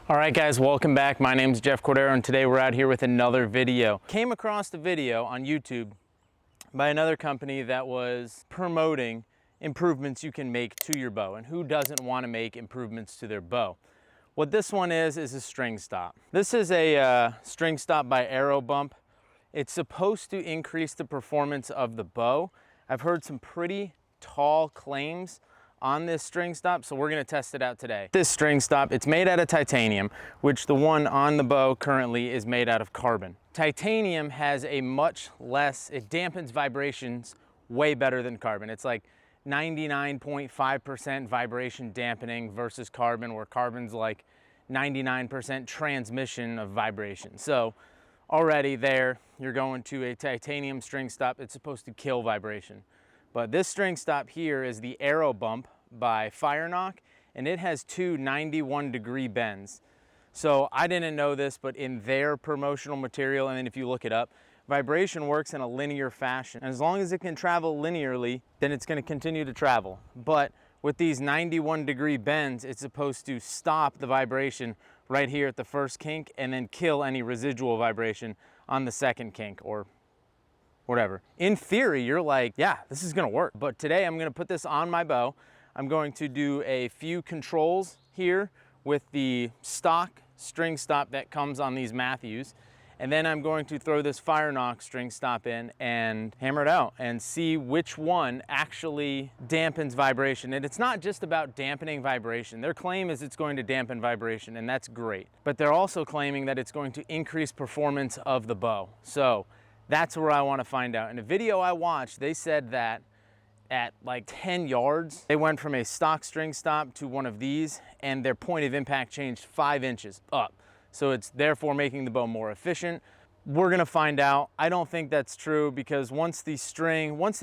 All right guys, welcome back. My name is Jeff Cordero and today we're out here with another video. Came across the video on YouTube by another company that was promoting improvements you can make to your bow, and who doesn't want to make improvements to their bow. What this one is a string stop. This is a string stop by Aerobump. It's supposed to increase the performance of the bow. I've heard some pretty tall claims on this string stop, so we're gonna test it out today. This string stop, it's made out of titanium, which the one on the bow currently is made out of carbon. Titanium has a much less, it dampens vibrations way better than carbon. It's like 99.5% vibration dampening versus carbon, where carbon's like 99% transmission of vibration. So already there, you're going to a titanium string stop. It's supposed to kill vibration. But this string stop here is the Aerobump by Firenock, and it has two 91-degree bends. So I didn't know this, but in their promotional material, and then if you look it up, vibration works in a linear fashion. And as long as it can travel linearly, then it's going to continue to travel. But with these 91-degree bends, it's supposed to stop the vibration right here at the first kink and then kill any residual vibration on the second kink or whatever. In theory, you're like, yeah, this is gonna work. But today I'm gonna put this on my bow. I'm going to do a few controls here with the stock string stop that comes on these Matthews. And then I'm going to throw this Firenock string stop in and hammer it out and see which one actually dampens vibration. And it's not just about dampening vibration. Their claim is it's going to dampen vibration, and that's great. But they're also claiming that it's going to increase performance of the bow. So that's where I want to find out. In a video I watched, they said that at like 10 yards, they went from a stock string stop to one of these, and their point of impact changed 5 inches up. So it's therefore making the bow more efficient. We're gonna find out. I don't think that's true, because once the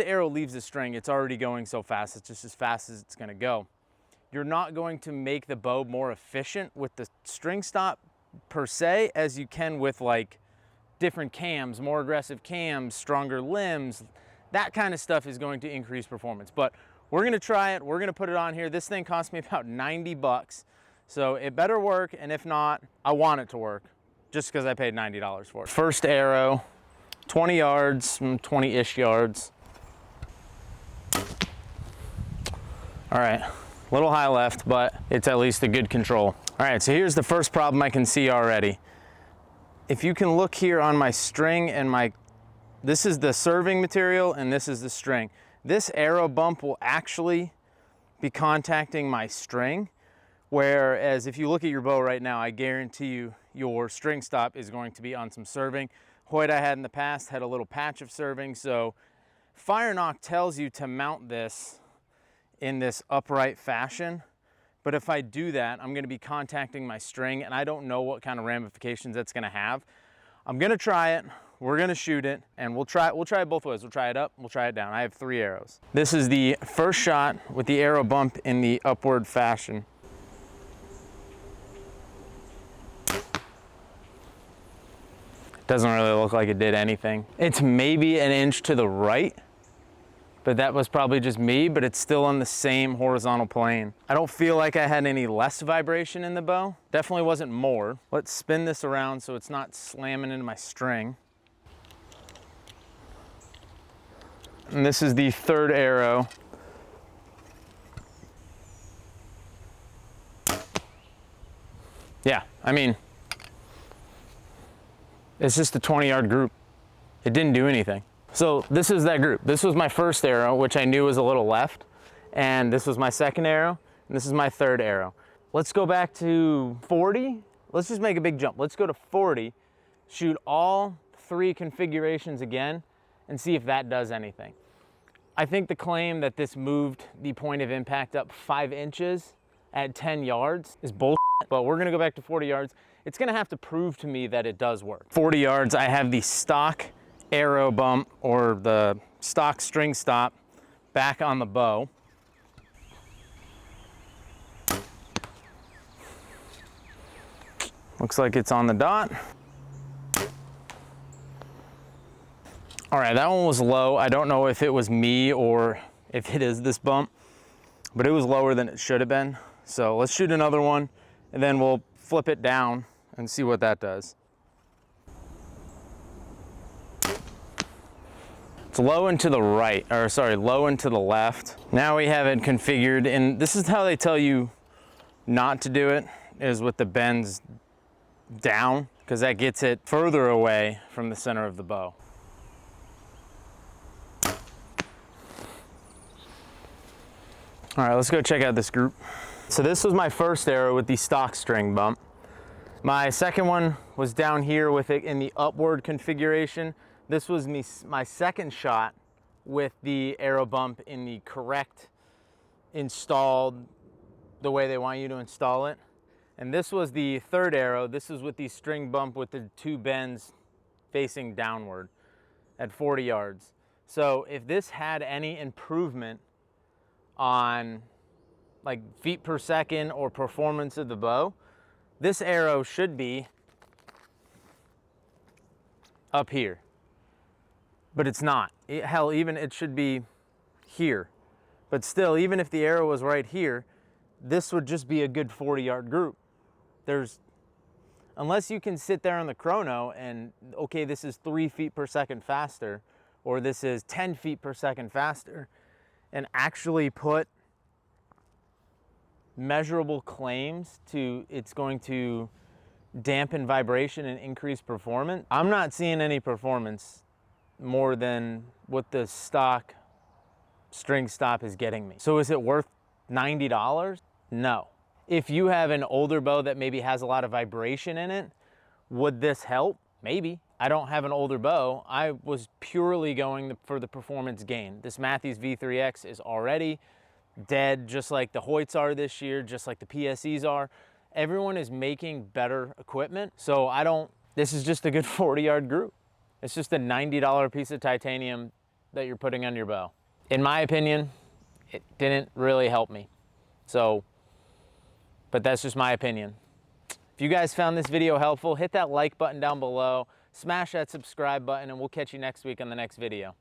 arrow leaves the string, it's already going so fast. It's just as fast as it's gonna go. You're not going to make the bow more efficient with the string stop per se as you can with like different cams, more aggressive cams, stronger limbs. That kind of stuff is going to increase performance. But we're gonna try it. We're gonna put it on here. This thing cost me about 90 bucks. So it better work, and if not, I want it to work just because I paid $90 for it. First arrow, 20 yards, 20-ish yards. All right, a little high left, but it's at least a good control. All right, so here's the first problem I can see already. If you can look here on my string and this is the serving material and this is the string. This Aerobump will actually be contacting my string, whereas if you look at your bow right now, I guarantee you your string stop is going to be on some serving. Hoyt I had in the past had a little patch of serving, so Firenock tells you to mount this in this upright fashion. But if I do that, I'm gonna be contacting my string, and I don't know what kind of ramifications that's gonna have. I'm gonna try it, we're gonna shoot it, and we'll try it both ways. We'll try it up, we'll try it down. I have 3 arrows. This is the first shot with the Aerobump in the upward fashion. Doesn't really look like it did anything. It's maybe an inch to the right, but that was probably just me, but it's still on the same horizontal plane. I don't feel like I had any less vibration in the bow. Definitely wasn't more. Let's spin this around so it's not slamming into my string. And this is the third arrow. Yeah, I mean, it's just a 20-yard group. It didn't do anything. So this is that group. This was my first arrow, which I knew was a little left. And this was my second arrow, and this is my third arrow. Let's go back to 40. Let's just make a big jump. Let's go to 40, shoot all 3 configurations again, and see if that does anything. I think the claim that this moved the point of impact up 5 inches at 10 yards is bullshit, but we're gonna go back to 40 yards. It's gonna have to prove to me that it does work. 40 yards, I have the stock Aerobump, or the stock string stop, back on the bow. Looks like it's on the dot. All right, that one was low. I don't know if it was me or if it is this bump, but it was lower than it should have been. So let's shoot another one, and then we'll flip it down and see what that does. It's low and to the right, or sorry, low and to the left. Now we have it configured, and this is how they tell you not to do it, is with the bends down, because that gets it further away from the center of the bow. All right, let's go check out this group. So this was my first arrow with the stock string bump. My second one was down here with it in the upward configuration. This was my second shot with the arrow bump in the correct installed, the way they want you to install it. And this was the third arrow. This is with the string bump with the two bends facing downward at 40 yards. So if this had any improvement on like feet per second or performance of the bow, this arrow should be up here. But it's not. Hell, even it should be here. But still, even if the arrow was right here, this would just be a good 40-yard group. Unless you can sit there on the chrono and, okay, this is 3 feet per second faster, or this is 10 feet per second faster, and actually put measurable claims to it's going to dampen vibration and increase performance. I'm not seeing any performance more than what the stock string stop is getting me. So is it worth $90? No. If you have an older bow that maybe has a lot of vibration in it, would this help? Maybe. I don't have an older bow. I was purely going for the performance gain. This Matthews V3X is already dead, just like the Hoyts are this year, just like the PSEs are. Everyone is making better equipment. So this is just a good 40-yard group. It's just a $90 piece of titanium that you're putting on your bow. In my opinion, it didn't really help me. So, but that's just my opinion. If you guys found this video helpful, hit that like button down below, smash that subscribe button, and we'll catch you next week on the next video.